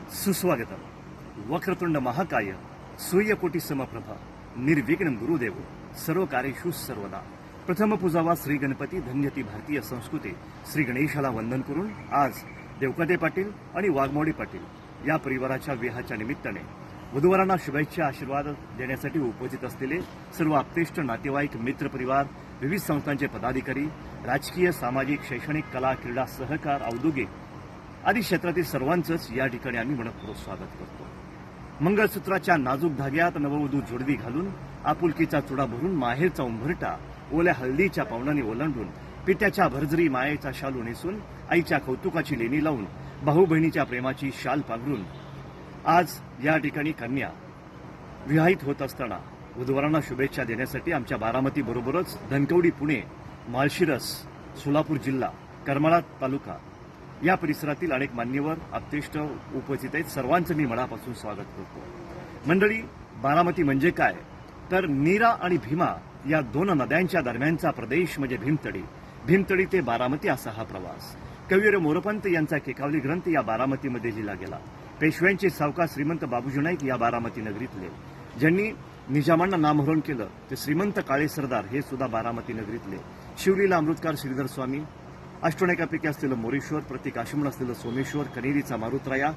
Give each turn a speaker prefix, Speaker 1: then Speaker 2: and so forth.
Speaker 1: सुस्वागतम. वक्रतुंड महाकाय सूर्यकोटी समप्रभा निर्विघ्नं गुरुदेव सर्व कार्येषु सर्वदा. प्रथम पूजावा श्री गणपती धन्यती भारतीय संस्कृती. श्री गणेशाला वंदन करून आज देवकाते पाटील आणि वाघमोडी पाटील या परिवाराच्या विवाहाच्या निमित्ताने वधूवरांना शुभेच्छा आशीर्वाद देण्यासाठी उपस्थित असलेले सर्व आप्तेष्ट नातेवाईक मित्रपरिवार, विविध संस्थांचे पदाधिकारी, राजकीय, सामाजिक, शैक्षणिक, कला, क्रीडा, सहकार, औद्योगिक आदी क्षेत्रातील सर्वांचंच या ठिकाणी आम्ही मनपूर्वक स्वागत करतो. मंगळसूत्राच्या नाजूक धाग्यात नववधू जोडवी घालून, आपुलकीचा चुडा भरून, माहेरचा उंबरटा ओल्या हळदीच्या पावलांनी ओलांडून, पित्याच्या भरजरी मायेचा शालू नेसून, आईच्या कौतुकाची लेणी लावून, भाऊ बहिणीच्या प्रेमाची शाल पांघरून आज या ठिकाणी कन्या विवाहित होत असताना वधूवरांना शुभेच्छा देण्यासाठी आमच्या बारामती बरोबरच धनकवडी, पुणे, माळशिरस, सोलापूर जिल्हा, करमाळा तालुका या परिसरातील अनेक मान्यवर आप्तेष्ट उपस्थित आहेत. सर्वांचं मी मनापासून स्वागत करतो. मंडळी, बारामती म्हणजे काय तर नीरा आणि भीमा या दोन नद्यांच्या दरम्यानचा प्रदेश म्हणजे भीमतडी. भीमतडी ते बारामती असा हा प्रवास. कविवीर मोरपंत यांचा केकावली ग्रंथ या बारामतीमध्ये लिहिला गेला. पेशव्यांचे सावकार श्रीमंत बाबूजी नाईक या बारामती नगरीतले. ज्यांनी निजामांना नामहरण केलं ते श्रीमंत काळे सरदार हे सुद्धा बारामती नगरीतले. शिवलीला अमृतकार श्रीधर स्वामी, अष्टनायकापैकी असलेलं मोरेश्वर, प्रतीक आश्रमण असलेलं सोमेश्वर, कनेरीचा मारुतराया,